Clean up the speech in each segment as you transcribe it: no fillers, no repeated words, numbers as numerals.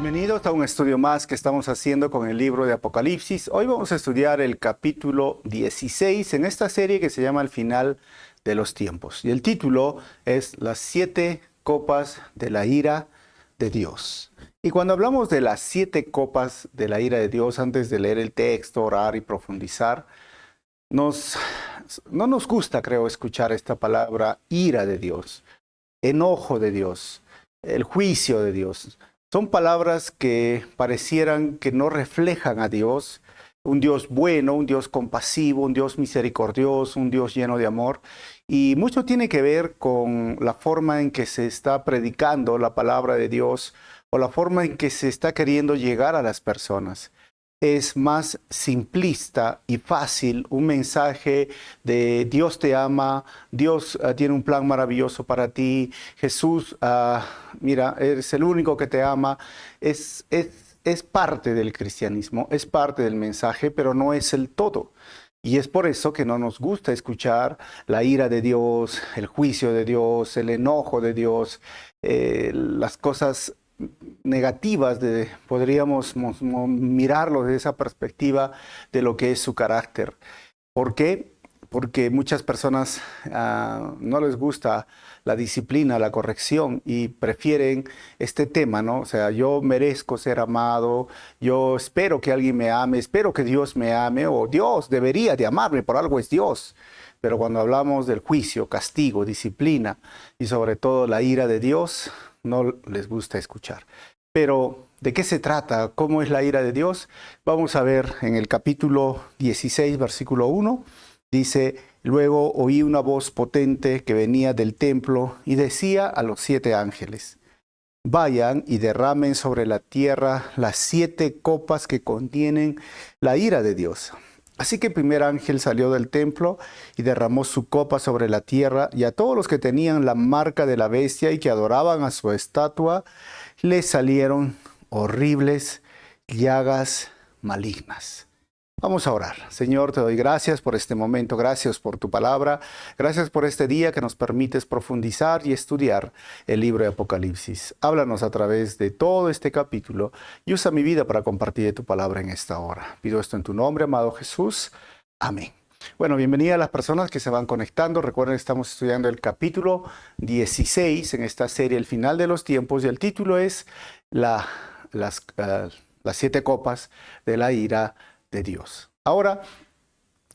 Bienvenidos a un estudio más que estamos haciendo con el libro de Apocalipsis. Hoy vamos a estudiar el capítulo 16 en esta serie que se llama El final de los tiempos. Y el título es Las 7 copas de la ira de Dios. Y cuando hablamos de las 7 copas de la ira de Dios, antes de leer el texto, orar y profundizar, no nos gusta, creo, escuchar esta palabra ira de Dios, enojo de Dios, el juicio de Dios. Son palabras que parecieran que no reflejan a Dios, un Dios bueno, un Dios compasivo, un Dios misericordioso, un Dios lleno de amor. Y mucho tiene que ver con la forma en que se está predicando la palabra de Dios o la forma en que se está queriendo llegar a las personas. Es más simplista y fácil un mensaje de Dios te ama, Dios tiene un plan maravilloso para ti, Jesús, mira, eres el único que te ama. Es parte del cristianismo, es parte del mensaje, pero no es el todo. Y es por eso que no nos gusta escuchar la ira de Dios, el juicio de Dios, el enojo de Dios, las cosas negativas, podríamos mirarlo desde esa perspectiva de lo que es su carácter. ¿Por qué? Porque muchas personas no les gusta la disciplina, la corrección y prefieren este tema, ¿no? O sea, yo merezco ser amado, yo espero que alguien me ame, espero que Dios me ame o Dios debería de amarme, por algo es Dios. Pero cuando hablamos del juicio, castigo, disciplina y sobre todo la ira de Dios, no les gusta escuchar. Pero, ¿de qué se trata? ¿Cómo es la ira de Dios? Vamos a ver en el capítulo 16, versículo 1. Dice, luego oí una voz potente que venía del templo y decía a los 7 ángeles, vayan y derramen sobre la tierra las 7 copas que contienen la ira de Dios. Así que el primer ángel salió del templo y derramó su copa sobre la tierra, y a todos los que tenían la marca de la bestia y que adoraban a su estatua, les salieron horribles llagas malignas. Vamos a orar. Señor, te doy gracias por este momento, gracias por tu palabra, gracias por este día que nos permites profundizar y estudiar el libro de Apocalipsis. Háblanos a través de todo este capítulo y usa mi vida para compartir tu palabra en esta hora. Pido esto en tu nombre, amado Jesús. Amén. Bueno, bienvenida a las personas que se van conectando. Recuerden, estamos estudiando el capítulo 16 en esta serie, El final de los tiempos, y el título es las 7 copas de la ira de Dios. Ahora,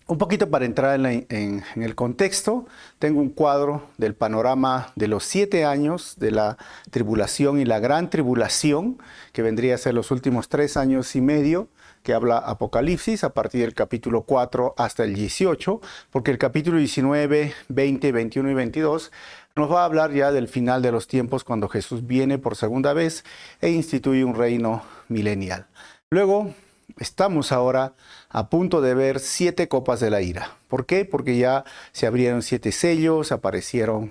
un poquito para entrar en el contexto, tengo un cuadro del panorama de los 7 años de la tribulación y la gran tribulación, que vendría a ser los últimos 3 años y medio, que habla Apocalipsis a partir del capítulo 4 hasta el 18, porque el capítulo 19, 20, 21 y 22 nos va a hablar ya del final de los tiempos, cuando Jesús viene por segunda vez e instituye un reino milenial. Luego, estamos ahora a punto de ver 7 copas de la ira. ¿Por qué? Porque ya se abrieron 7 sellos, aparecieron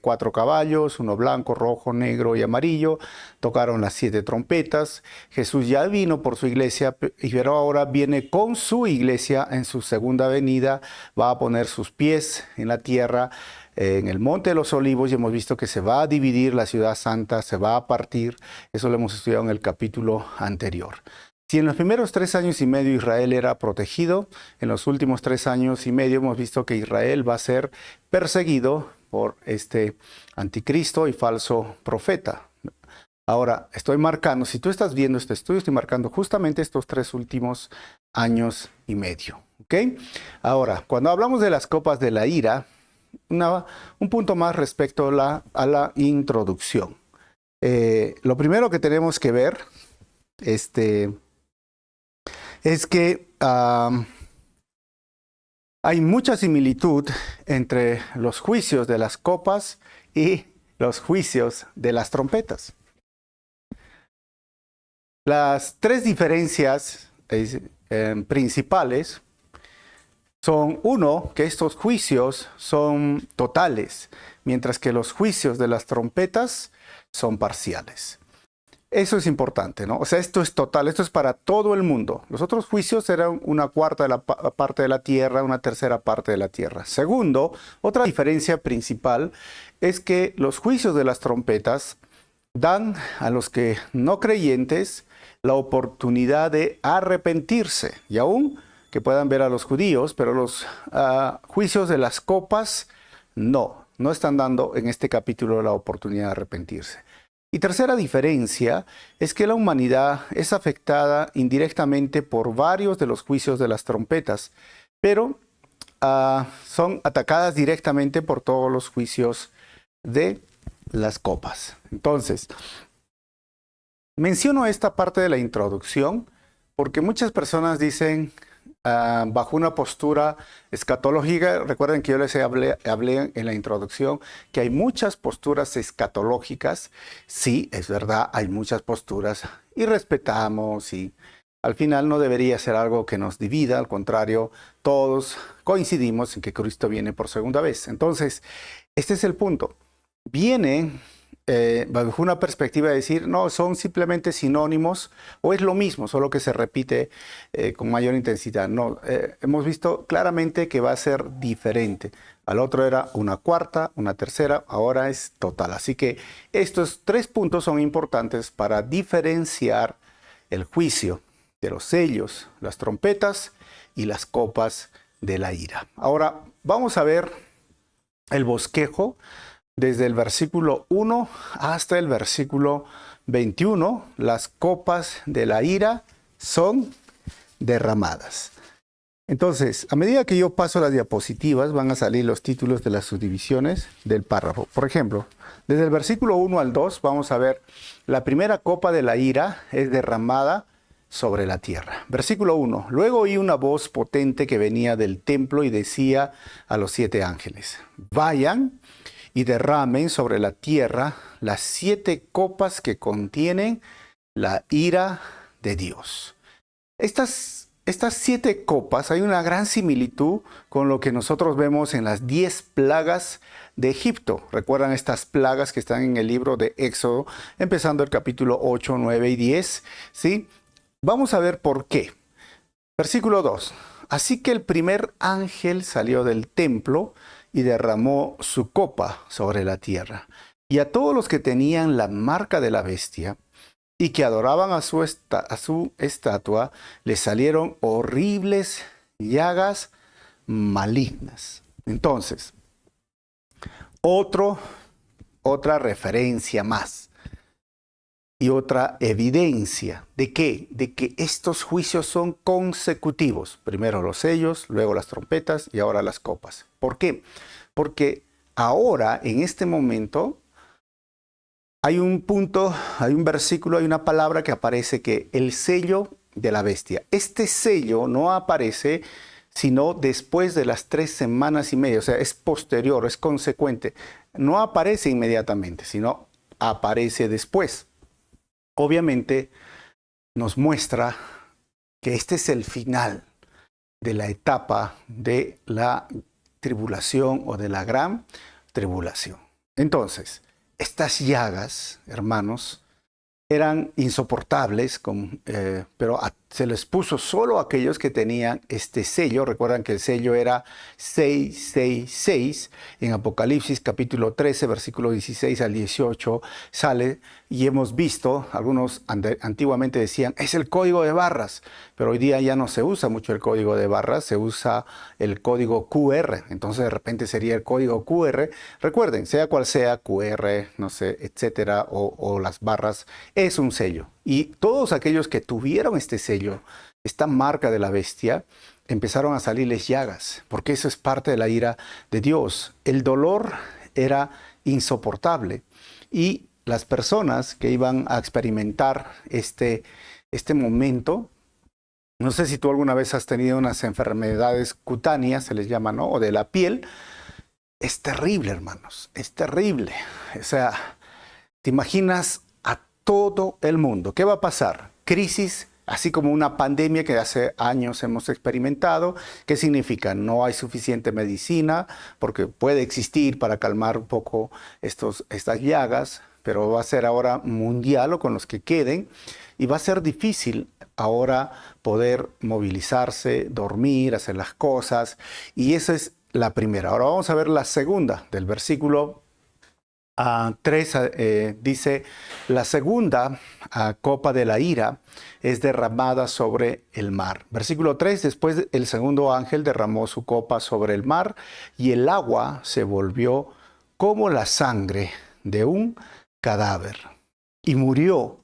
4 caballos, uno blanco, rojo, negro y amarillo, tocaron las 7 trompetas. Jesús ya vino por su iglesia, pero ahora viene con su iglesia en su segunda venida, va a poner sus pies en la tierra, en el Monte de los Olivos, y hemos visto que se va a dividir la ciudad santa, se va a partir. Eso lo hemos estudiado en el capítulo anterior. Si en los primeros 3 años y medio Israel era protegido, en los últimos 3 años y medio hemos visto que Israel va a ser perseguido por este anticristo y falso profeta. Ahora, estoy marcando, si tú estás viendo este estudio, estoy marcando justamente estos 3 últimos años y medio. ¿Ok? Ahora, cuando hablamos de las copas de la ira, un punto más respecto a la introducción. Lo primero que tenemos que ver, es que hay mucha similitud entre los juicios de las copas y los juicios de las trompetas. Las 3 diferencias principales son, uno, que estos juicios son totales, mientras que los juicios de las trompetas son parciales. Eso es importante, ¿no? O sea, esto es total, esto es para todo el mundo. Los otros juicios eran una cuarta de la parte de la tierra, una tercera parte de la tierra. Segundo, otra diferencia principal es que los juicios de las trompetas dan a los que no creyentes la oportunidad de arrepentirse y aún que puedan ver a los judíos, pero los juicios de las copas no están dando en este capítulo la oportunidad de arrepentirse. Y tercera diferencia es que la humanidad es afectada indirectamente por varios de los juicios de las trompetas, pero son atacadas directamente por todos los juicios de las copas. Entonces, menciono esta parte de la introducción porque muchas personas dicen, bajo una postura escatológica, recuerden que yo les hablé en la introducción que hay muchas posturas escatológicas. Sí, es verdad, hay muchas posturas y respetamos y al final no debería ser algo que nos divida, al contrario, todos coincidimos en que Cristo viene por segunda vez. Entonces, este es el punto. Viene bajo una perspectiva de decir, no, son simplemente sinónimos o es lo mismo, solo que se repite con mayor intensidad. No, hemos visto claramente que va a ser diferente. Al otro era una cuarta, una tercera, ahora es total. Así que estos tres puntos son importantes para diferenciar el juicio de los sellos, las trompetas y las copas de la ira. Ahora vamos a ver el bosquejo desde el versículo 1 hasta el versículo 21. Las copas de la ira son derramadas. Entonces, a medida que yo paso las diapositivas, van a salir los títulos de las subdivisiones del párrafo. Por ejemplo, desde el versículo 1 al 2, vamos a ver, la primera copa de la ira es derramada sobre la tierra. Versículo 1. Luego oí una voz potente que venía del templo y decía a los 7 ángeles, vayan y derramen sobre la tierra las 7 copas que contienen la ira de Dios. Estas 7 copas, hay una gran similitud con lo que nosotros vemos en las 10 plagas de Egipto. ¿Recuerdan estas plagas que están en el libro de Éxodo, empezando el capítulo 8, 9 y 10? ¿Sí? Vamos a ver por qué. Versículo 2. Así que el primer ángel salió del templo y derramó su copa sobre la tierra. Y a todos los que tenían la marca de la bestia y que adoraban a su estatua, les salieron horribles llagas malignas. Entonces, otra referencia más. Y otra evidencia de qué, de que estos juicios son consecutivos. Primero los sellos, luego las trompetas y ahora las copas. ¿Por qué? Porque ahora, en este momento, hay un punto, hay un versículo, hay una palabra que aparece que el sello de la bestia. Este sello no aparece sino después de las 3 semanas y media. O sea, es posterior, es consecuente. No aparece inmediatamente, sino aparece después. Obviamente nos muestra que este es el final de la etapa de la tribulación o de la gran tribulación. Entonces, estas llagas, hermanos, eran insoportables, pero se les puso solo a aquellos que tenían este sello. Recuerdan que el sello era 666. En Apocalipsis capítulo 13, versículo 16 al 18 sale y hemos visto, algunos antiguamente decían, es el código de barras, pero hoy día ya no se usa mucho el código de barras, se usa el código QR. Entonces de repente sería el código QR. Recuerden, sea cual sea, QR, no sé, etcétera, o las barras, es un sello. Y todos aquellos que tuvieron este sello, esta marca de la bestia, empezaron a salirles llagas, porque eso es parte de la ira de Dios. El dolor era insoportable y las personas que iban a experimentar este momento, no sé si tú alguna vez has tenido unas enfermedades cutáneas, se les llama, ¿no? O de la piel, es terrible, hermanos, es terrible. O sea, te imaginas a todo el mundo. ¿Qué va a pasar? Crisis, así como una pandemia que hace años hemos experimentado. ¿Qué significa? No hay suficiente medicina, porque puede existir para calmar un poco estas llagas, pero va a ser ahora mundial o con los que queden, y va a ser difícil ahora poder movilizarse, dormir, hacer las cosas, y esa es la primera. Ahora vamos a ver la segunda, del versículo 3 dice, la segunda copa de la ira es derramada sobre el mar. Versículo 3, después el segundo ángel derramó su copa sobre el mar y el agua se volvió como la sangre de un cadáver. Y murió,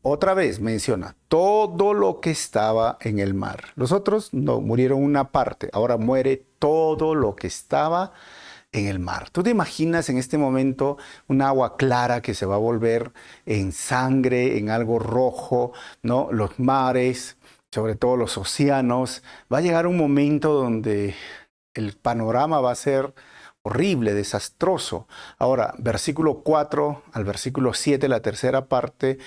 otra vez menciona, todo lo que estaba en el mar. Los otros no, murieron una parte, ahora muere todo lo que estaba en el mar. ¿Tú te imaginas en este momento un agua clara que se va a volver en sangre, en algo rojo, ¿no? Los mares, sobre todo los océanos. Va a llegar un momento donde el panorama va a ser horrible, desastroso. Ahora, versículo 4 al versículo 7, la tercera parte,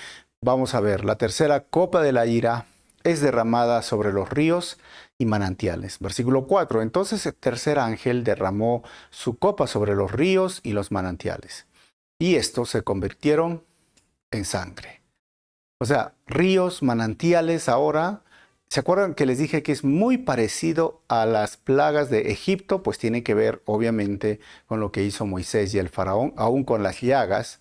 vamos a ver, la tercera copa de la ira es derramada sobre los ríos y manantiales. Versículo 4. Entonces el tercer ángel derramó su copa sobre los ríos y los manantiales. Y estos se convirtieron en sangre. O sea, ríos, manantiales ahora. ¿Se acuerdan que les dije que es muy parecido a las plagas de Egipto? Pues tiene que ver obviamente con lo que hizo Moisés y el faraón, aún con las llagas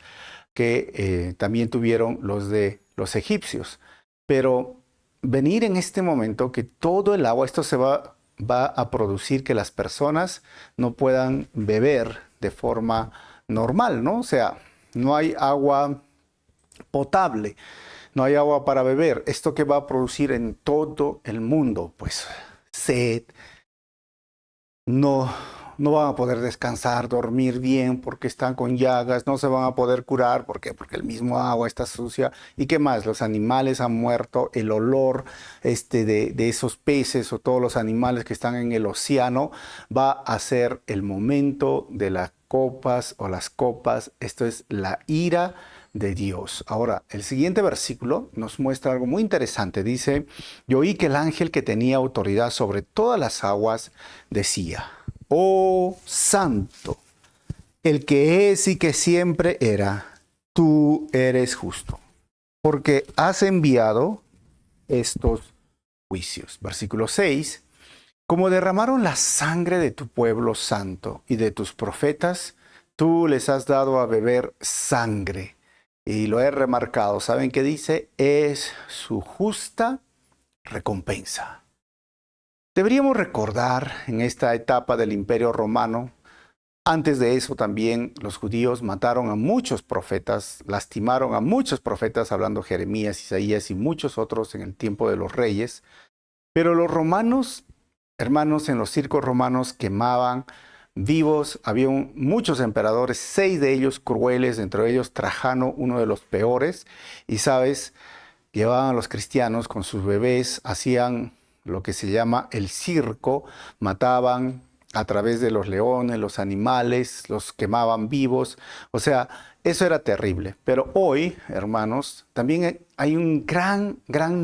que también tuvieron los de los egipcios. Pero venir en este momento que todo el agua, esto se va a producir que las personas no puedan beber de forma normal, ¿no? O sea, no hay agua potable, no hay agua para beber. ¿Esto que va a producir en todo el mundo? Pues sed, no van a poder descansar, dormir bien porque están con llagas, no se van a poder curar. ¿Por qué? Porque el mismo agua está sucia. ¿Y qué más? Los animales han muerto, el olor de esos peces o todos los animales que están en el océano va a ser el momento de las copas o las copas. Esto es la ira de Dios. Ahora, el siguiente versículo nos muestra algo muy interesante. Dice, yo oí que el ángel que tenía autoridad sobre todas las aguas decía, oh santo, el que es y que siempre era, tú eres justo, porque has enviado estos juicios. Versículo 6, como derramaron la sangre de tu pueblo santo y de tus profetas, tú les has dado a beber sangre. Y lo he remarcado, ¿saben qué dice? Es su justa recompensa. Deberíamos recordar en esta etapa del Imperio Romano, antes de eso también los judíos mataron a muchos profetas, lastimaron a muchos profetas, hablando Jeremías, Isaías y muchos otros en el tiempo de los reyes. Pero los romanos, hermanos, en los circos romanos quemaban vivos, había muchos emperadores, 6 de ellos crueles, entre ellos Trajano, uno de los peores, y sabes, llevaban a los cristianos con sus bebés, hacían lo que se llama el circo, mataban a través de los leones, los animales, los quemaban vivos, o sea, eso era terrible. Pero hoy, hermanos, también hay un gran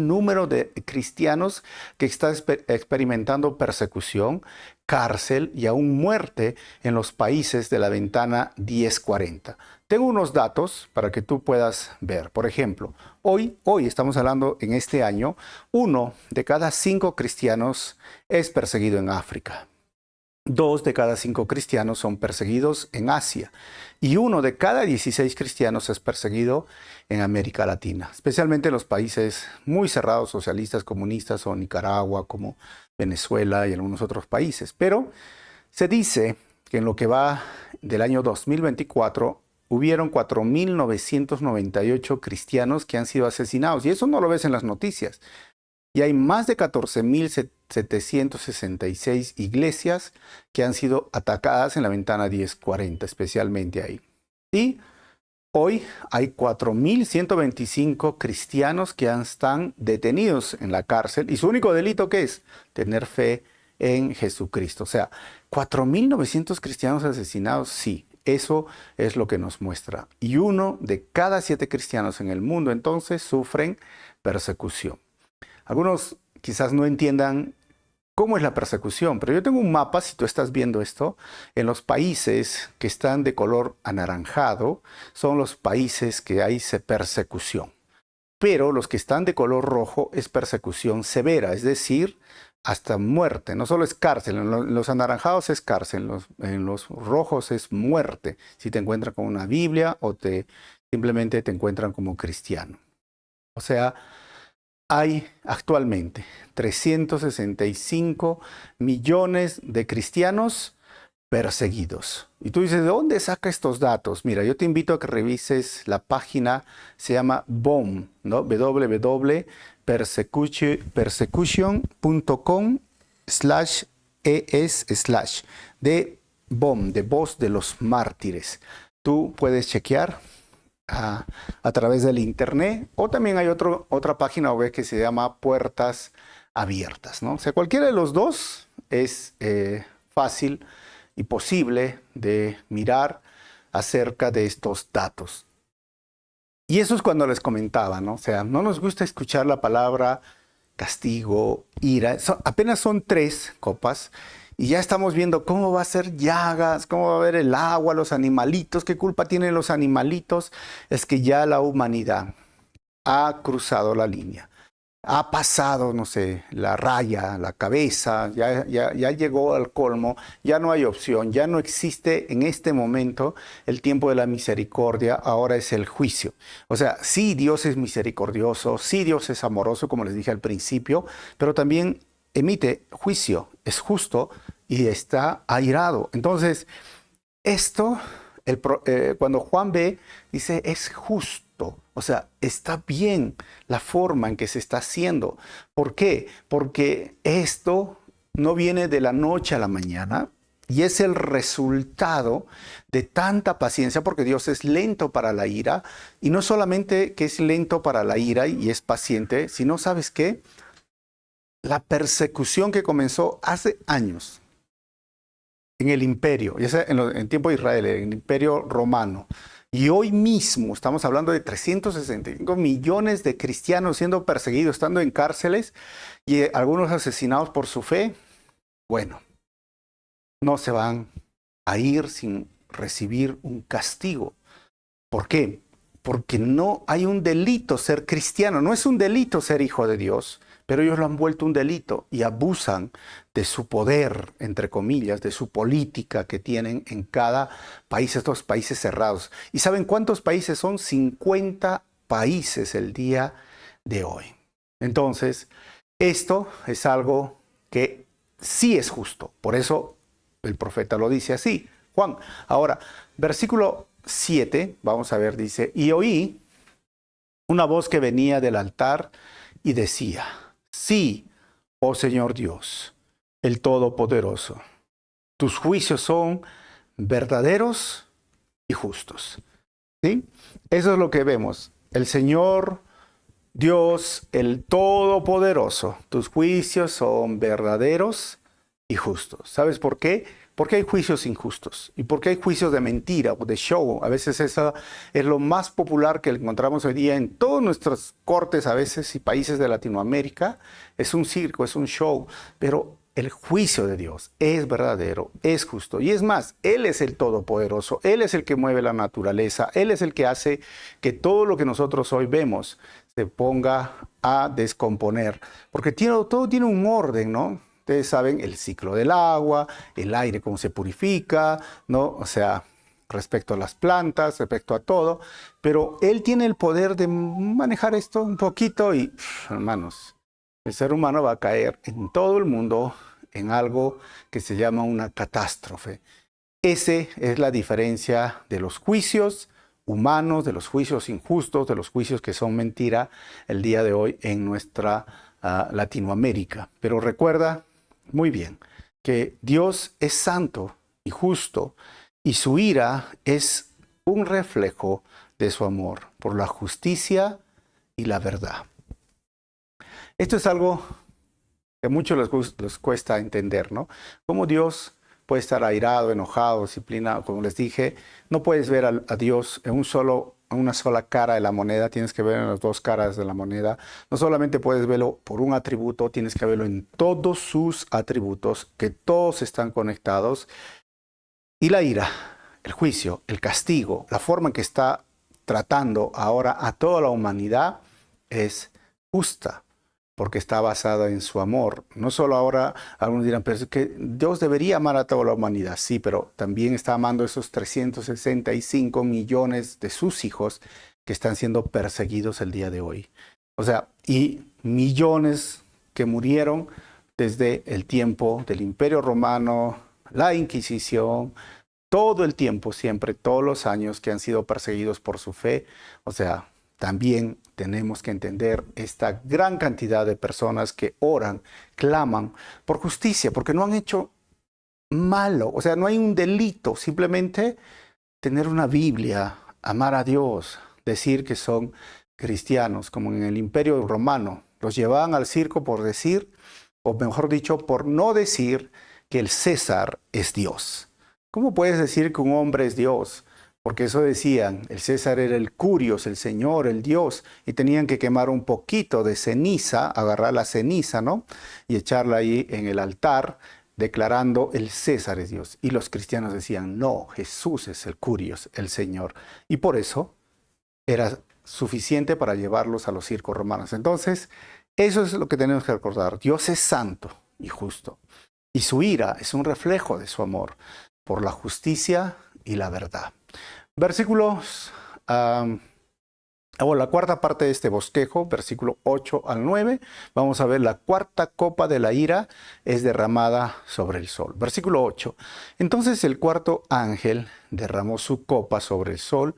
número de cristianos que están experimentando persecución, cárcel y aún muerte en los países de la ventana 1040. Tengo unos datos para que tú puedas ver. Por ejemplo, hoy estamos hablando en este año, 1 de cada 5 cristianos es perseguido en África. 2 de cada 5 cristianos son perseguidos en Asia y 1 de cada 16 cristianos es perseguido en América Latina, especialmente en los países muy cerrados, socialistas, comunistas o Nicaragua, como Venezuela y algunos otros países. Pero se dice que en lo que va del año 2024 hubieron 4.998 cristianos que han sido asesinados y eso no lo ves en las noticias. Y hay más de 14.766 iglesias que han sido atacadas en la ventana 1040, especialmente ahí. Y hoy hay 4.125 cristianos que están detenidos en la cárcel. ¿Y su único delito qué es? Tener fe en Jesucristo. O sea, 4.900 cristianos asesinados, sí. Eso es lo que nos muestra. Y 1 de cada 7 cristianos en el mundo entonces sufren persecución. Algunos quizás no entiendan cómo es la persecución, pero yo tengo un mapa, si tú estás viendo esto, en los países que están de color anaranjado, son los países que hay persecución. Pero los que están de color rojo es persecución severa, es decir, hasta muerte. No solo es cárcel, en los anaranjados es cárcel, en los rojos es muerte. Si te encuentran con una Biblia o simplemente te encuentran como cristiano. O sea, hay actualmente 365 millones de cristianos perseguidos. Y tú dices, ¿de dónde saca estos datos? Mira, yo te invito a que revises la página, se llama BOM, ¿no? www.persecution.com/es/ de BOM, de Voz de los Mártires. Tú puedes chequear a través del internet, o también hay otra página web que se llama Puertas Abiertas, ¿no? O sea, cualquiera de los dos es fácil y posible de mirar acerca de estos datos. Y eso es cuando les comentaba, ¿no? O sea, no nos gusta escuchar la palabra castigo, ira. Apenas son 3 copas y ya estamos viendo cómo va a ser llagas, cómo va a haber el agua, los animalitos. ¿Qué culpa tienen los animalitos? Es que ya la humanidad ha cruzado la línea. Ha pasado, no sé, la raya, la cabeza, ya llegó al colmo, ya no hay opción, ya no existe en este momento el tiempo de la misericordia, ahora es el juicio. O sea, sí, Dios es misericordioso, sí, Dios es amoroso, como les dije al principio, pero también emite juicio, es justo y está airado. Entonces, esto, cuando Juan ve, dice, es justo. O sea, está bien la forma en que se está haciendo. ¿Por qué? Porque esto no viene de la noche a la mañana y es el resultado de tanta paciencia, porque Dios es lento para la ira, y no solamente que es lento para la ira y es paciente, sino, ¿sabes qué? La persecución que comenzó hace años en el imperio, ya sea en tiempo de Israel, en el imperio romano. Y hoy mismo estamos hablando de 365 millones de cristianos siendo perseguidos, estando en cárceles y algunos asesinados por su fe. Bueno, no se van a ir sin recibir un castigo. ¿Por qué? Porque no hay un delito ser cristiano, no es un delito ser hijo de Dios, pero ellos lo han vuelto un delito y abusan de su poder, entre comillas, de su política que tienen en cada país, estos países cerrados. ¿Y saben cuántos países son? 50 países el día de hoy. Entonces, esto es algo que sí es justo. Por eso el profeta lo dice así. Juan, ahora, versículo 7, vamos a ver, dice, y oí una voz que venía del altar y decía, sí, oh Señor Dios, el Todopoderoso, tus juicios son verdaderos y justos. ¿Sí? Eso es lo que vemos. El Señor Dios, el Todopoderoso, tus juicios son verdaderos y justos. ¿Sabes por qué? Porque hay juicios injustos y porque hay juicios de mentira o de show. A veces eso es lo más popular que encontramos hoy día en todas nuestras cortes, a veces, y países de Latinoamérica. Es un circo, es un show, pero el juicio de Dios es verdadero, es justo. Y es más, Él es el Todopoderoso, Él es el que mueve la naturaleza, Él es el que hace que todo lo que nosotros hoy vemos se ponga a descomponer. Porque todo tiene un orden, ¿no? Ustedes saben el ciclo del agua, el aire, cómo se purifica, ¿no? O sea, respecto a las plantas, respecto a todo. Pero Él tiene el poder de manejar esto un poquito y, hermanos, el ser humano va a caer en todo el mundo en algo que se llama una catástrofe. Esa es la diferencia de los juicios humanos, de los juicios injustos, de los juicios que son mentira el día de hoy en nuestra Latinoamérica. Pero recuerda muy bien que Dios es santo y justo y su ira es un reflejo de su amor por la justicia y la verdad. Esto es algo que a muchos les cuesta entender, ¿no? Cómo Dios puede estar airado, enojado, disciplinado. Como les dije, no puedes ver a Dios en una sola cara de la moneda, tienes que ver en las dos caras de la moneda. No solamente puedes verlo por un atributo, tienes que verlo en todos sus atributos, que todos están conectados. Y la ira, el juicio, el castigo, la forma en que está tratando ahora a toda la humanidad es justa. porque está basada en su amor. No solo ahora, algunos dirán, pero es que Dios debería amar a toda la humanidad. Sí, pero también está amando a esos 365 millones de sus hijos que están siendo perseguidos el día de hoy. O sea, y millones que murieron desde el tiempo del Imperio Romano, la Inquisición, todo el tiempo, siempre, todos los años que han sido perseguidos por su fe. O sea, también tenemos que entender esta gran cantidad de personas que oran, claman por justicia, porque no han hecho malo. O sea, no hay un delito, simplemente tener una Biblia, amar a Dios, decir que son cristianos, como en el Imperio Romano. Los llevaban al circo por decir, o mejor dicho, por no decir que el César es Dios. ¿Cómo puedes decir que un hombre es Dios? Porque eso decían, el César era el Curios, el Señor, el Dios, y tenían que quemar un poquito de ceniza, agarrar la ceniza, ¿no? Y echarla ahí en el altar, declarando el César es Dios. Y los cristianos decían, no, Jesús es el Curios, el Señor. Y por eso era suficiente para llevarlos a los circos romanos. Entonces, eso es lo que tenemos que recordar. Dios es santo y justo. Y su ira es un reflejo de su amor por la justicia y la verdad. Versículos, la cuarta parte de este bosquejo, versículo 8 al 9, vamos a ver la cuarta copa de la ira es derramada sobre el sol. Versículo 8, entonces el cuarto ángel derramó su copa sobre el sol.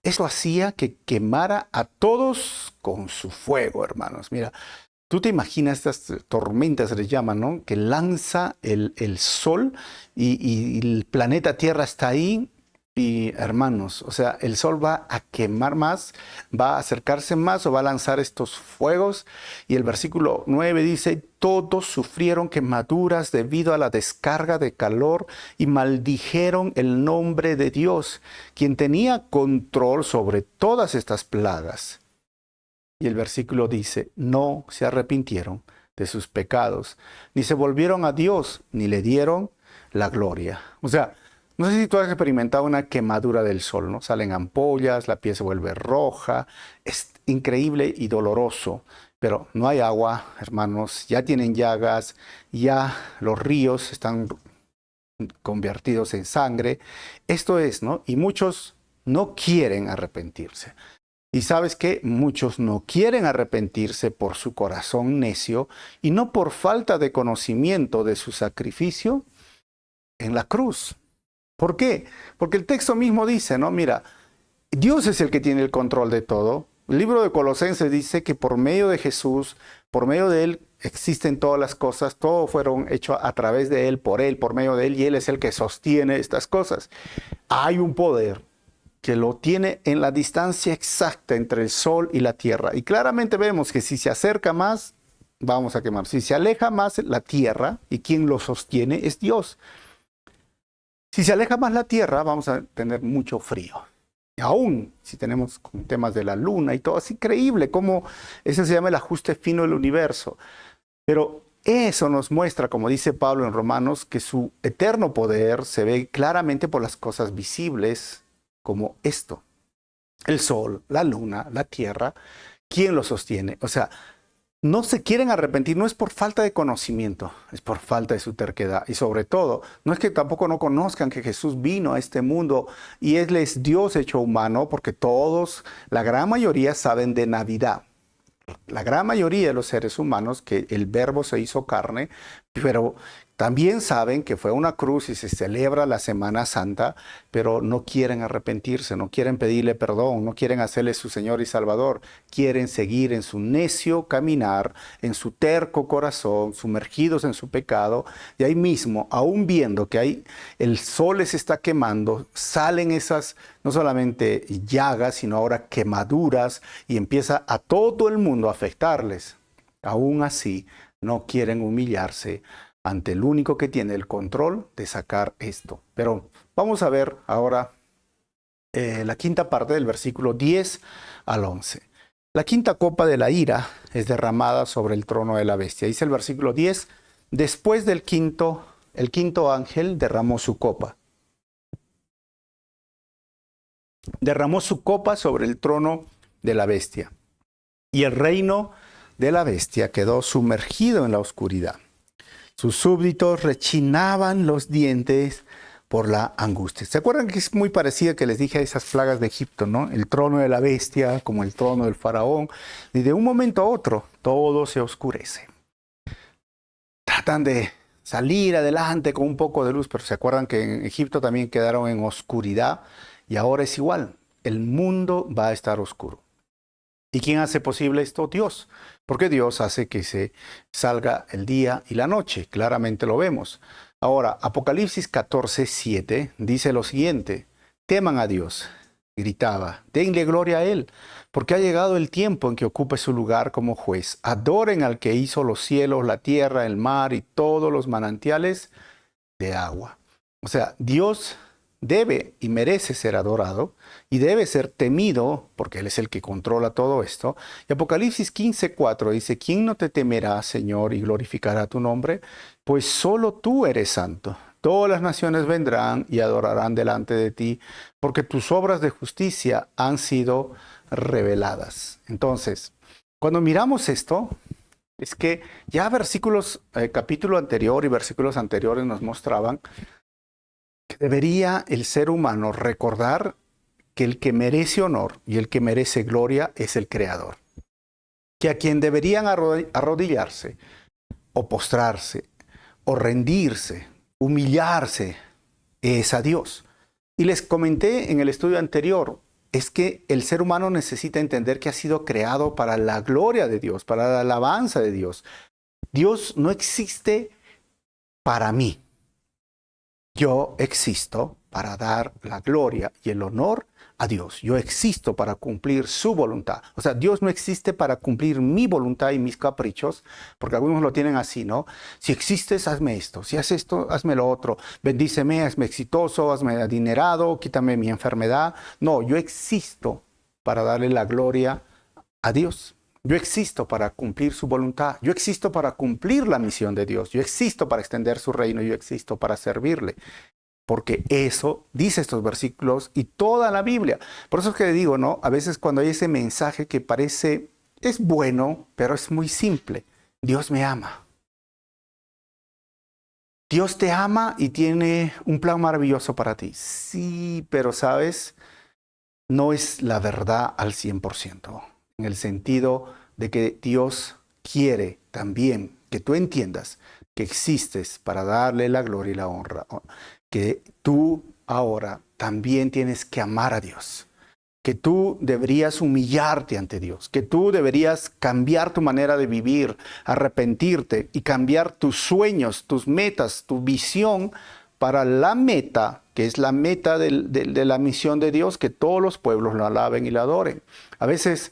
Eso hacía que quemara a todos con su fuego, hermanos. Mira, tú te imaginas estas tormentas, se les llaman, ¿no? Que lanza el sol y el planeta Tierra está ahí. Y hermanos, o sea, el sol va a quemar más, va a acercarse más o va a lanzar estos fuegos. Y el versículo 9 dice, todos sufrieron quemaduras debido a la descarga de calor y maldijeron el nombre de Dios, quien tenía control sobre todas estas plagas. Y el versículo dice, no se arrepintieron de sus pecados, ni se volvieron a Dios, ni le dieron la gloria. O sea, no sé si tú has experimentado una quemadura del sol, ¿no? Salen ampollas, la piel se vuelve roja, es increíble y doloroso, pero no hay agua, hermanos, ya tienen llagas, ya los ríos están convertidos en sangre. Esto es, ¿no? Y muchos no quieren arrepentirse. Y sabes que muchos no quieren arrepentirse por su corazón necio y no por falta de conocimiento de su sacrificio en la cruz. ¿Por qué? Porque el texto mismo dice, ¿no? Mira, Dios es el que tiene el control de todo. El libro de Colosenses dice que por medio de Jesús, por medio de Él existen todas las cosas, todo fueron hechos a través de Él, por medio de Él, y Él es el que sostiene estas cosas. Hay un poder que lo tiene en la distancia exacta entre el sol y la tierra. Y claramente vemos que si se acerca más, vamos a quemar. Si se aleja más la tierra, y quien lo sostiene es Dios. Si se aleja más la tierra, vamos a tener mucho frío. Y aún si tenemos temas de la luna y todo, es increíble cómo ese se llama el ajuste fino del universo. Pero eso nos muestra, como dice Pablo en Romanos, que su eterno poder se ve claramente por las cosas visibles, como esto. El sol, la luna, la tierra, ¿quién lo sostiene? O sea, no se quieren arrepentir, no es por falta de conocimiento, es por falta de su terquedad. Y sobre todo, no es que tampoco no conozcan que Jesús vino a este mundo y Él es Dios hecho humano, porque todos, la gran mayoría saben de Navidad. La gran mayoría de los seres humanos que el verbo se hizo carne, pero también saben que fue una cruz y se celebra la Semana Santa, pero no quieren arrepentirse, no quieren pedirle perdón, no quieren hacerle su Señor y Salvador, quieren seguir en su necio caminar, en su terco corazón, sumergidos en su pecado, y ahí mismo, aún viendo que ahí el sol les está quemando, salen esas no solamente llagas, sino ahora quemaduras, y empieza a todo el mundo a afectarles. Aún así, no quieren humillarse ante el único que tiene el control de sacar esto. Pero vamos a ver ahora la quinta parte del versículo 10 al 11. La quinta copa de la ira es derramada sobre el trono de la bestia. Dice el versículo 10, después del el quinto ángel derramó su copa. Derramó su copa sobre el trono de la bestia. Y el reino de la bestia quedó sumergido en la oscuridad. Sus súbditos rechinaban los dientes por la angustia. ¿Se acuerdan que es muy parecida que les dije a esas plagas de Egipto, ¿no? El trono de la bestia, como el trono del faraón, y de un momento a otro todo se oscurece. Tratan de salir adelante con un poco de luz, pero se acuerdan que en Egipto también quedaron en oscuridad y ahora es igual. El mundo va a estar oscuro. ¿Y quién hace posible esto? Dios. Porque Dios hace que se salga el día y la noche. Claramente lo vemos. Ahora, Apocalipsis 14:7 dice lo siguiente. Teman a Dios, gritaba. Denle gloria a Él, porque ha llegado el tiempo en que ocupe su lugar como juez. Adoren al que hizo los cielos, la tierra, el mar y todos los manantiales de agua. O sea, Dios debe y merece ser adorado y debe ser temido porque Él es el que controla todo esto. Y Apocalipsis 15:4 dice, ¿quién no te temerá, Señor, y glorificará tu nombre? Pues solo tú eres santo. Todas las naciones vendrán y adorarán delante de ti, porque tus obras de justicia han sido reveladas. Entonces, cuando miramos esto, es que ya versículos, capítulo anterior y versículos anteriores nos mostraban que debería el ser humano recordar que el que merece honor y el que merece gloria es el Creador. Que a quien deberían arrodillarse o postrarse o rendirse, humillarse, es a Dios. Y les comenté en el estudio anterior, es que el ser humano necesita entender que ha sido creado para la gloria de Dios, para la alabanza de Dios. Dios no existe para mí. Yo existo para dar la gloria y el honor a Dios. Yo existo para cumplir su voluntad. O sea, Dios no existe para cumplir mi voluntad y mis caprichos, porque algunos lo tienen así, ¿no? Si existes, hazme esto. Si haces esto, hazme lo otro. Bendíceme, hazme exitoso, hazme adinerado, quítame mi enfermedad. No, yo existo para darle la gloria a Dios. Yo existo para cumplir su voluntad. Yo existo para cumplir la misión de Dios. Yo existo para extender su reino. Yo existo para servirle. Porque eso dice estos versículos y toda la Biblia. Por eso es que digo, ¿no? A veces cuando hay ese mensaje que parece, es bueno, pero es muy simple. Dios me ama. Dios te ama y tiene un plan maravilloso para ti. Sí, pero sabes, no es la verdad al 100%. En el sentido de que Dios quiere también que tú entiendas que existes para darle la gloria y la honra. Que tú ahora también tienes que amar a Dios. Que tú deberías humillarte ante Dios. Que tú deberías cambiar tu manera de vivir, arrepentirte y cambiar tus sueños, tus metas, tu visión para la meta, que es la meta de la misión de Dios, que todos los pueblos lo alaben y lo adoren. A veces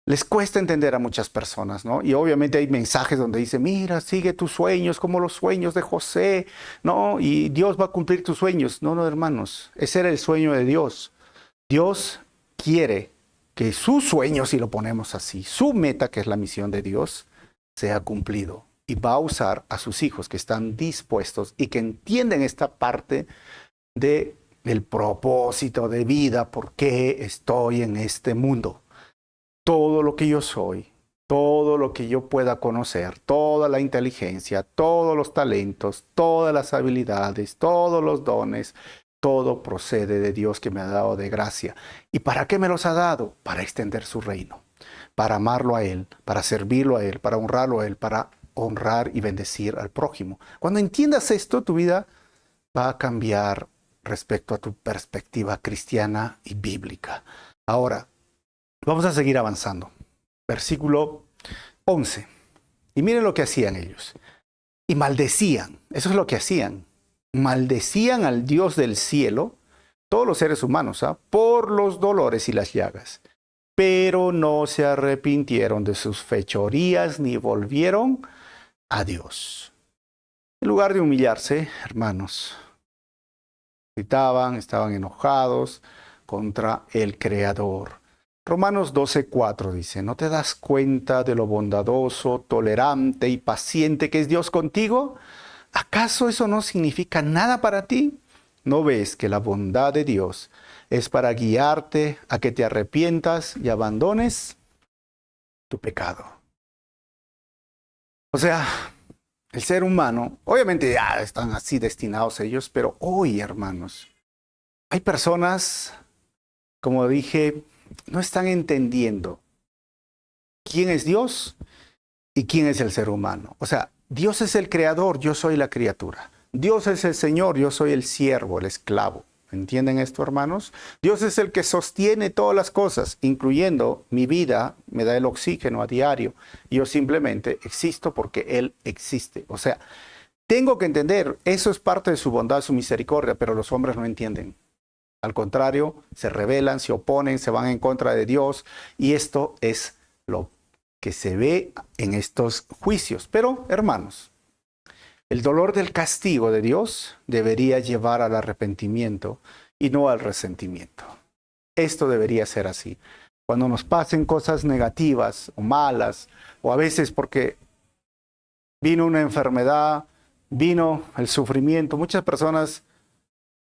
les cuesta entender a muchas personas, ¿no? Y obviamente hay mensajes donde dice, mira, sigue tus sueños como los sueños de José, ¿no? Y Dios va a cumplir tus sueños. No, no, hermanos, ese era el sueño de Dios. Dios quiere que su sueño, si lo ponemos así, su meta, que es la misión de Dios, sea cumplido. Y va a usar a sus hijos que están dispuestos y que entienden esta parte del propósito de vida, por qué estoy en este mundo. Todo lo que yo soy, todo lo que yo pueda conocer, toda la inteligencia, todos los talentos, todas las habilidades, todos los dones, todo procede de Dios que me ha dado de gracia. ¿Y para qué me los ha dado? Para extender su reino, para amarlo a Él, para servirlo a Él, para honrarlo a Él, para honrar y bendecir al prójimo. Cuando entiendas esto, tu vida va a cambiar respecto a tu perspectiva cristiana y bíblica. Ahora, vamos a seguir avanzando. Versículo 11. Y miren lo que hacían ellos. Y maldecían. Eso es lo que hacían. Maldecían al Dios del cielo, todos los seres humanos, por los dolores y las llagas. Pero no se arrepintieron de sus fechorías ni volvieron a Dios. En lugar de humillarse, hermanos, gritaban, estaban enojados contra el Creador. Romanos 12:4 dice, ¿no te das cuenta de lo bondadoso, tolerante y paciente que es Dios contigo? ¿Acaso eso no significa nada para ti? ¿No ves que la bondad de Dios es para guiarte a que te arrepientas y abandones tu pecado? O sea, el ser humano, obviamente ya están así destinados ellos, pero hoy, hermanos, hay personas, como dije, no están entendiendo quién es Dios y quién es el ser humano. O sea, Dios es el creador, yo soy la criatura. Dios es el Señor, yo soy el siervo, el esclavo. ¿Entienden esto, hermanos? Dios es el que sostiene todas las cosas, incluyendo mi vida, me da el oxígeno a diario. Y yo simplemente existo porque Él existe. O sea, tengo que entender, eso es parte de su bondad, su misericordia, pero los hombres no entienden. Al contrario, se rebelan, se oponen, se van en contra de Dios. Y esto es lo que se ve en estos juicios. Pero, hermanos, el dolor del castigo de Dios debería llevar al arrepentimiento y no al resentimiento. Esto debería ser así. Cuando nos pasen cosas negativas o malas, o a veces porque vino una enfermedad, vino el sufrimiento, muchas personas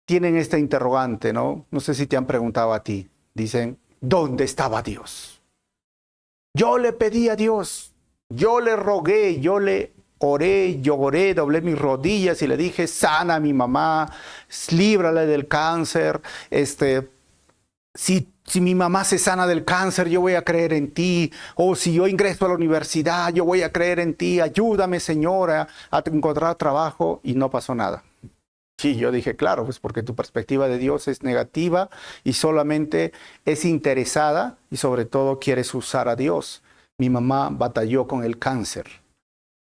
tienen esta interrogante, ¿no? No sé si te han preguntado a ti. Dicen, ¿dónde estaba Dios? Yo le pedí a Dios, yo le rogué, yo le oré, lloré, doblé mis rodillas y le dije, sana a mi mamá, líbrale del cáncer, si mi mamá se sana del cáncer, yo voy a creer en ti. O si yo ingreso a la universidad, yo voy a creer en ti. Ayúdame, Señora, a encontrar trabajo. Y no pasó nada. Sí, yo dije, claro, pues porque tu perspectiva de Dios es negativa y solamente es interesada y sobre todo quieres usar a Dios. Mi mamá batalló con el cáncer.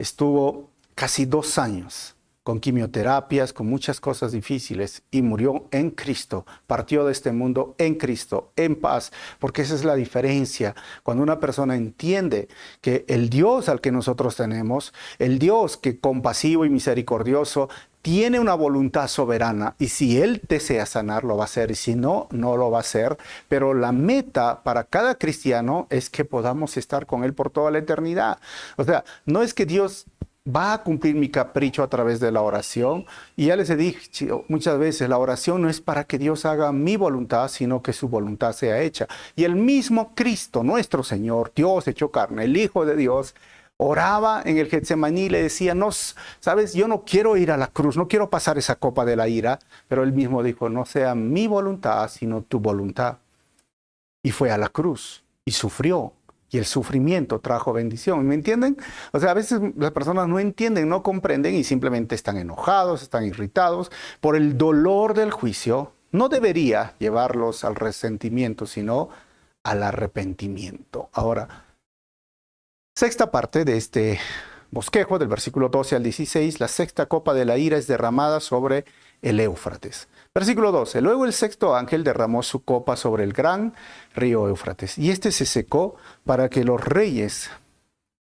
Estuvo casi 2 años con quimioterapias, con muchas cosas difíciles y murió en Cristo. Partió de este mundo en Cristo, en paz, porque esa es la diferencia. Cuando una persona entiende que el Dios al que nosotros tenemos, el Dios que compasivo y misericordioso, tiene una voluntad soberana y si Él desea sanar, lo va a hacer y si no, no lo va a hacer. Pero la meta para cada cristiano es que podamos estar con Él por toda la eternidad. O sea, no es que Dios va a cumplir mi capricho a través de la oración. Y ya les he dicho muchas veces, la oración no es para que Dios haga mi voluntad, sino que su voluntad sea hecha. Y el mismo Cristo, nuestro Señor, Dios hecho carne, el Hijo de Dios, oraba en el Getsemaní y le decía, no, sabes, yo no quiero ir a la cruz, no quiero pasar esa copa de la ira, pero él mismo dijo, no sea mi voluntad, sino tu voluntad. Y fue a la cruz y sufrió. Y el sufrimiento trajo bendición. ¿Me entienden? O sea, a veces las personas no entienden, no comprenden y simplemente están enojados, están irritados por el dolor del juicio. No debería llevarlos al resentimiento, sino al arrepentimiento. Ahora, sexta parte de este bosquejo, del versículo 12 al 16, la sexta copa de la ira es derramada sobre el Éufrates. Versículo 12. Luego el sexto ángel derramó su copa sobre el gran río Éufrates, y este se secó para que los reyes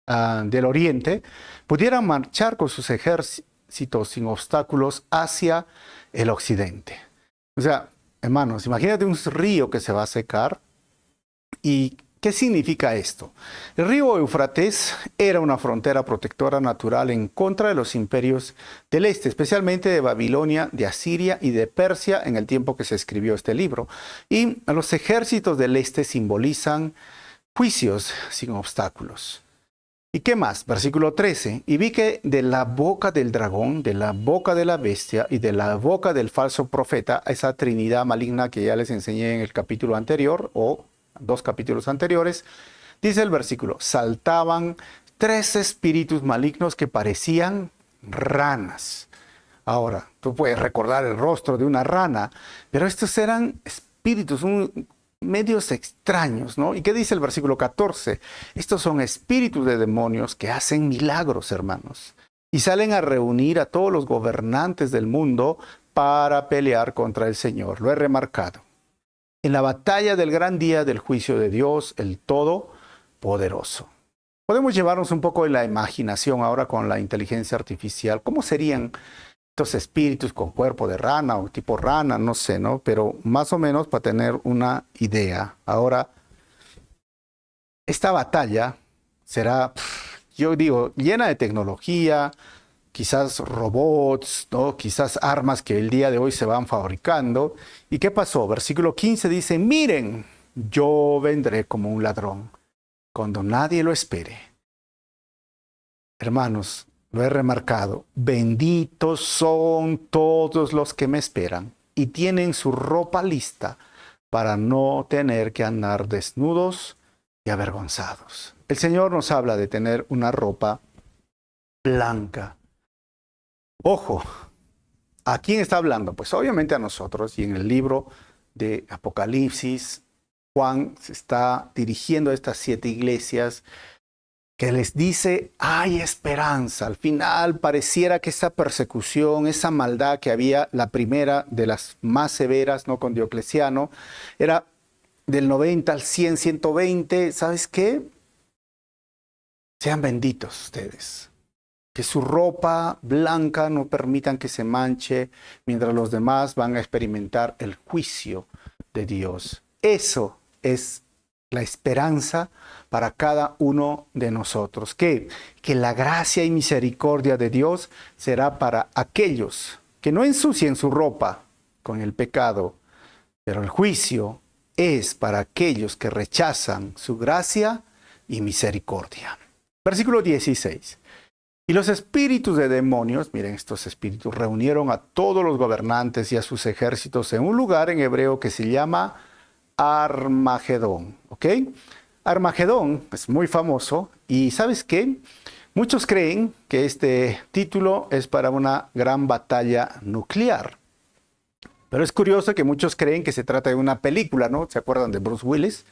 del oriente pudieran marchar con sus ejércitos sin obstáculos hacia el occidente. O sea, hermanos, imagínate un río que se va a secar. ¿Y qué significa esto? El río Éufrates era una frontera protectora natural en contra de los imperios del este, especialmente de Babilonia, de Asiria y de Persia en el tiempo que se escribió este libro. Y los ejércitos del este simbolizan juicios sin obstáculos. ¿Y qué más? Versículo 13. Y vi que de la boca del dragón, de la boca de la bestia y de la boca del falso profeta, esa trinidad maligna que ya les enseñé en el capítulo anterior o 2 capítulos anteriores, dice el versículo, saltaban 3 espíritus malignos que parecían ranas. Ahora, tú puedes recordar el rostro de una rana, pero estos eran espíritus medios extraños, ¿no? ¿Y qué dice el versículo 14? Estos son espíritus de demonios que hacen milagros, hermanos, y salen a reunir a todos los gobernantes del mundo para pelear contra el Señor. Lo he remarcado. En la batalla del gran día del juicio de Dios, el Todopoderoso. Podemos llevarnos un poco de la imaginación ahora con la inteligencia artificial. ¿Cómo serían estos espíritus con cuerpo de rana o tipo rana? No sé, ¿no? Pero más o menos para tener una idea. Ahora, esta batalla será, yo digo, llena de tecnología, quizás robots, ¿no? Quizás armas que el día de hoy se van fabricando. ¿Y qué pasó? Versículo 15 dice, miren, yo vendré como un ladrón, cuando nadie lo espere. hermanos, lo he remarcado, benditos son todos los que me esperan y tienen su ropa lista para no tener que andar desnudos y avergonzados. El Señor nos habla de tener una ropa blanca. Ojo, ¿a quién está hablando? Pues obviamente a nosotros, y en el libro de Apocalipsis, Juan se está dirigiendo a estas 7 iglesias que les dice, hay esperanza. Al final pareciera que esa persecución, esa maldad que había, la primera de las más severas, ¿no? Con Diocleciano, era del 90 al 100, 120. ¿Sabes qué? Sean benditos ustedes. Que su ropa blanca no permitan que se manche, mientras los demás van a experimentar el juicio de Dios. Eso es la esperanza para cada uno de nosotros. Que la gracia y misericordia de Dios será para aquellos que no ensucien su ropa con el pecado, pero el juicio es para aquellos que rechazan su gracia y misericordia. Versículo 16. Y los espíritus de demonios, miren, estos espíritus reunieron a todos los gobernantes y a sus ejércitos en un lugar en hebreo que se llama Armagedón, ¿ok? Armagedón es muy famoso y ¿sabes qué? Muchos creen que este título es para una gran batalla nuclear. Pero es curioso que muchos creen que se trata de una película, ¿no? ¿Se acuerdan de Bruce Willis?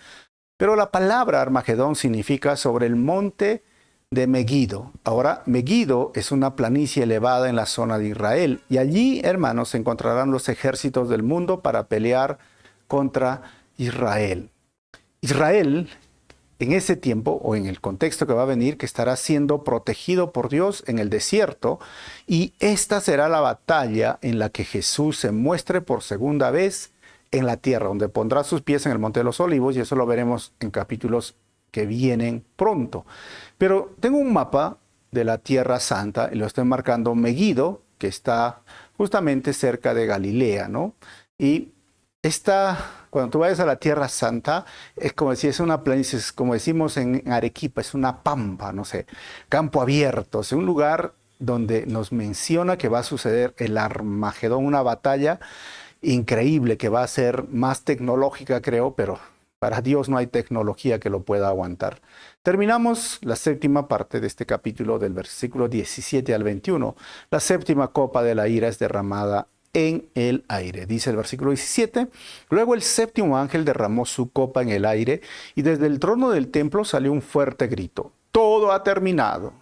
Pero la palabra Armagedón significa sobre el monte de Megido. Ahora, Megido es una planicie elevada en la zona de Israel y allí, hermanos, se encontrarán los ejércitos del mundo para pelear contra Israel. Israel, en ese tiempo o en el contexto que va a venir, que estará siendo protegido por Dios en el desierto, y esta será la batalla en la que Jesús se muestre por segunda vez en la tierra, donde pondrá sus pies en el Monte de los Olivos, y eso lo veremos en capítulos que vienen pronto. Pero tengo un mapa de la Tierra Santa y lo estoy marcando Megido, que está justamente cerca de Galilea, ¿no? Y cuando tú vayas a la Tierra Santa, es como si es una planicie, como decimos en Arequipa, es una pampa, no sé, campo abierto, es un lugar donde nos menciona que va a suceder el Armagedón, una batalla increíble que va a ser más tecnológica, creo, pero para Dios no hay tecnología que lo pueda aguantar. Terminamos la séptima parte de este capítulo del versículo 17 al 21. La séptima copa de la ira es derramada en el aire. Dice el versículo 17, luego el séptimo ángel derramó su copa en el aire y desde el trono del templo salió un fuerte grito. Todo ha terminado.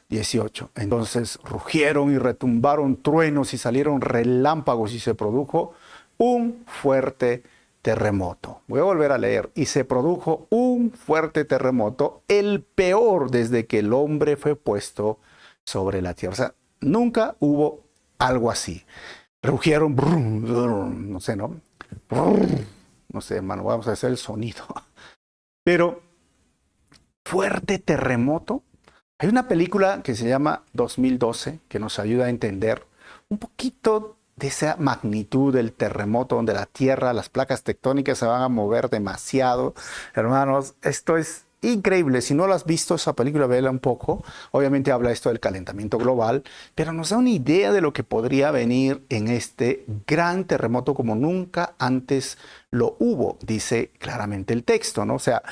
18. Entonces rugieron y retumbaron truenos y salieron relámpagos y se produjo un fuerte terremoto. Voy a volver a leer. Y se produjo un fuerte terremoto, el peor desde que el hombre fue puesto sobre la tierra. O sea, nunca hubo algo así. Rugieron, brum, brum, no sé, ¿no? Brum, no sé, hermano, vamos a hacer el sonido. Pero, fuerte terremoto. Hay una película que se llama 2012 que nos ayuda a entender un poquito de esa magnitud del terremoto, donde la tierra, las placas tectónicas se van a mover demasiado. Hermanos, esto es increíble. Si no lo has visto, esa película, vela un poco. Obviamente habla esto del calentamiento global, pero nos da una idea de lo que podría venir en este gran terremoto como nunca antes lo hubo, dice claramente el texto, ¿no? O sea,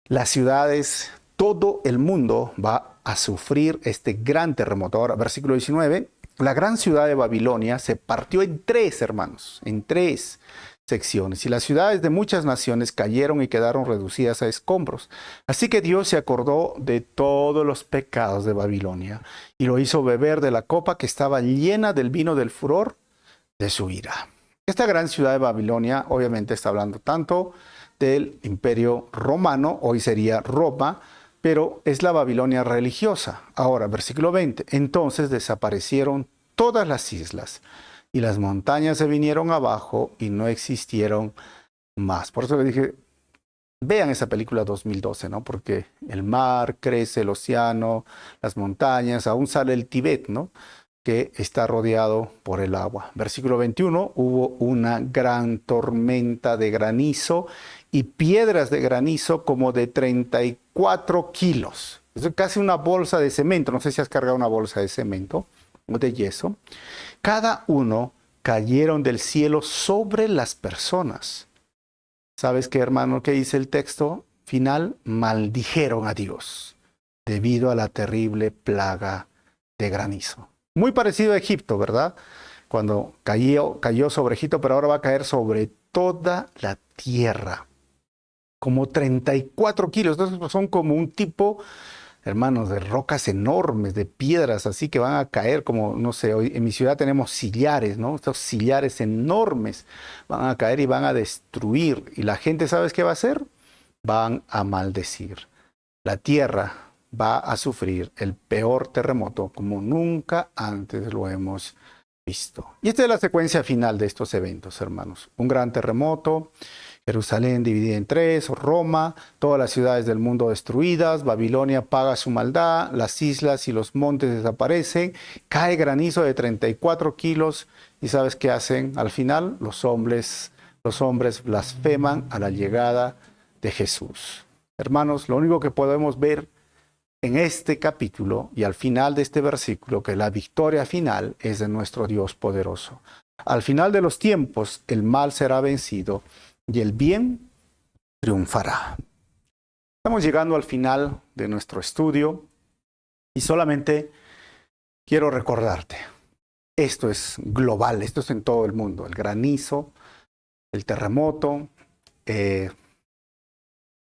las ciudades, todo el mundo va a sufrir este gran terremoto. Ahora, versículo 19. La gran ciudad de Babilonia se partió en 3, hermanos, en 3 secciones. Y las ciudades de muchas naciones cayeron y quedaron reducidas a escombros. Así que Dios se acordó de todos los pecados de Babilonia y lo hizo beber de la copa que estaba llena del vino del furor de su ira. Esta gran ciudad de Babilonia obviamente está hablando tanto del Imperio Romano, hoy sería Roma, pero es la Babilonia religiosa. Ahora, versículo 20. Entonces desaparecieron todas las islas y las montañas se vinieron abajo y no existieron más. Por eso le dije, vean esa película 2012, ¿no? Porque el mar crece, el océano, las montañas, aún sale el Tíbet, ¿no? Que está rodeado por el agua. Versículo 21, hubo una gran tormenta de granizo y piedras de granizo como de 34 kilos. Es casi una bolsa de cemento. No sé si has cargado una bolsa de cemento o de yeso. Cada uno cayeron del cielo sobre las personas. ¿Sabes qué, hermano? ¿Qué dice el texto final? Maldijeron a Dios debido a la terrible plaga de granizo. Muy parecido a Egipto, ¿verdad? Cuando cayó sobre Egipto, pero ahora va a caer sobre toda la tierra. Como 34 kilos. Entonces son como un tipo, hermanos, de rocas enormes, de piedras así que van a caer como, no sé, hoy en mi ciudad tenemos sillares, ¿no? Estos sillares enormes van a caer y van a destruir. Y la gente, ¿sabes qué va a hacer? Van a maldecir. La tierra va a sufrir el peor terremoto como nunca antes lo hemos visto. Y esta es la secuencia final de estos eventos, hermanos. Un gran terremoto, Jerusalén dividida en tres, Roma, todas las ciudades del mundo destruidas, Babilonia paga su maldad, las islas y los montes desaparecen, cae granizo de 34 kilos y ¿sabes qué hacen? Al final los hombres blasfeman a la llegada de Jesús. Hermanos, lo único que podemos ver en este capítulo y al final de este versículo, que la victoria final es de nuestro Dios poderoso. Al final de los tiempos, el mal será vencido y el bien triunfará. Estamos llegando al final de nuestro estudio y solamente quiero recordarte, esto es global, esto es en todo el mundo, el granizo, el terremoto,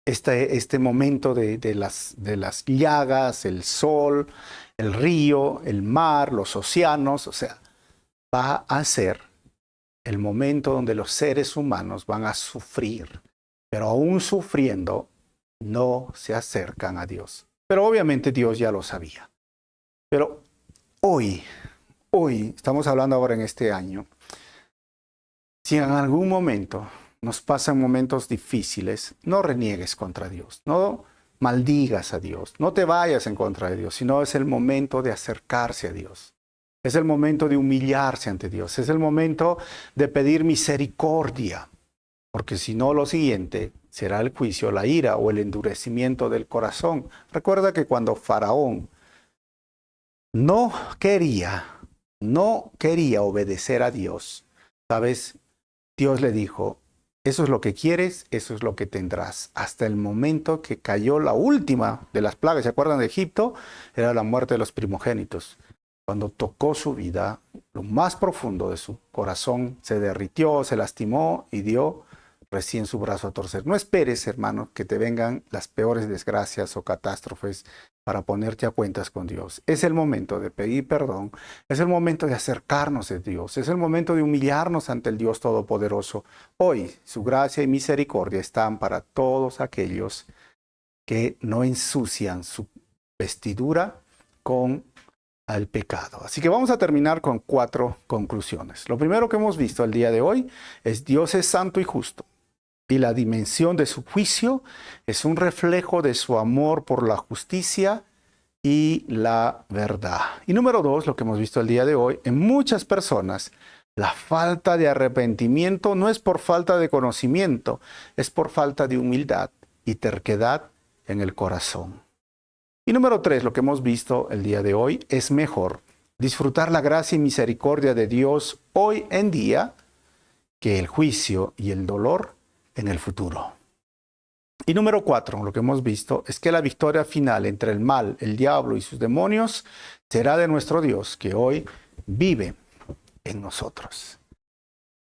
este momento de las llagas, el sol, el río, el mar, los océanos, o sea, va a ser el momento donde los seres humanos van a sufrir, pero aún sufriendo, no se acercan a Dios. Pero obviamente Dios ya lo sabía. Pero hoy, estamos hablando ahora en este año, si en algún momento nos pasan momentos difíciles, no reniegues contra Dios, no maldigas a Dios, no te vayas en contra de Dios, sino es el momento de acercarse a Dios. Es el momento de humillarse ante Dios. Es el momento de pedir misericordia. Porque si no, lo siguiente será el juicio, la ira o el endurecimiento del corazón. Recuerda que cuando Faraón no quería obedecer a Dios, ¿sabes? Dios le dijo, eso es lo que quieres, eso es lo que tendrás. Hasta el momento que cayó la última de las plagas. ¿Se acuerdan de Egipto? Era la muerte de los primogénitos. Cuando tocó su vida, lo más profundo de su corazón se derritió, se lastimó y dio recién su brazo a torcer. No esperes, hermano, que te vengan las peores desgracias o catástrofes para ponerte a cuentas con Dios. Es el momento de pedir perdón, es el momento de acercarnos a Dios, es el momento de humillarnos ante el Dios Todopoderoso. Hoy, su gracia y misericordia están para todos aquellos que no ensucian su vestidura con al pecado. Así que vamos a terminar con 4 conclusiones. Lo primero que hemos visto el día de hoy es Dios es santo y justo y la dimensión de su juicio es un reflejo de su amor por la justicia y la verdad. Y número 2, lo que hemos visto el día de hoy, en muchas personas la falta de arrepentimiento no es por falta de conocimiento, es por falta de humildad y terquedad en el corazón. Y número 3, lo que hemos visto el día de hoy, es mejor disfrutar la gracia y misericordia de Dios hoy en día que el juicio y el dolor en el futuro. Y número 4, lo que hemos visto, es que la victoria final entre el mal, el diablo y sus demonios será de nuestro Dios, que hoy vive en nosotros.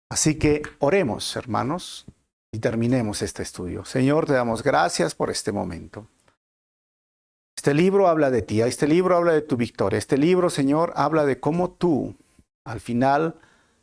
Así que oremos, hermanos, y terminemos este estudio. Señor, te damos gracias por este momento. Este libro habla de ti, este libro habla de tu victoria. Este libro, Señor, habla de cómo tú, al final,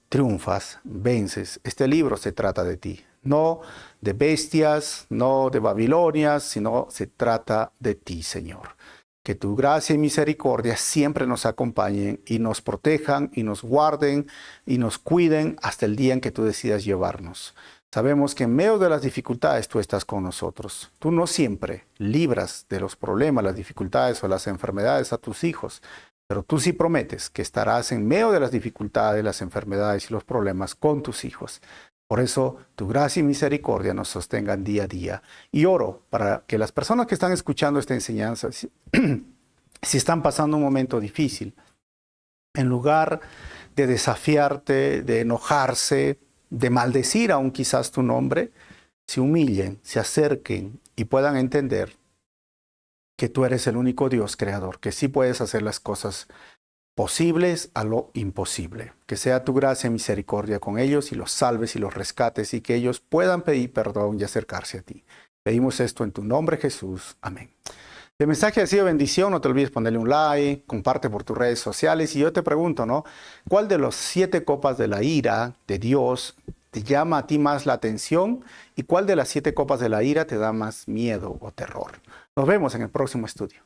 triunfas, vences. Este libro se trata de ti. No de bestias, no de Babilonias, sino se trata de ti, Señor. Que tu gracia y misericordia siempre nos acompañen y nos protejan y nos guarden y nos cuiden hasta el día en que tú decidas llevarnos. Sabemos que en medio de las dificultades tú estás con nosotros. Tú no siempre libras de los problemas, las dificultades o las enfermedades a tus hijos, pero tú sí prometes que estarás en medio de las dificultades, las enfermedades y los problemas con tus hijos. Por eso, tu gracia y misericordia nos sostengan día a día. Y oro para que las personas que están escuchando esta enseñanza, si están pasando un momento difícil, en lugar de desafiarte, de enojarse, de maldecir aún quizás tu nombre, se humillen, se acerquen y puedan entender que tú eres el único Dios creador, que sí puedes hacer las cosas posibles a lo imposible. Que sea tu gracia y misericordia con ellos y los salves y los rescates y que ellos puedan pedir perdón y acercarse a ti. Pedimos esto en tu nombre, Jesús. Amén. El mensaje ha sido bendición, no te olvides ponerle un like, comparte por tus redes sociales y yo te pregunto, ¿no? ¿Cuál de los 7 copas de la ira de Dios te llama a ti más la atención y cuál de las 7 copas de la ira te da más miedo o terror? Nos vemos en el próximo estudio.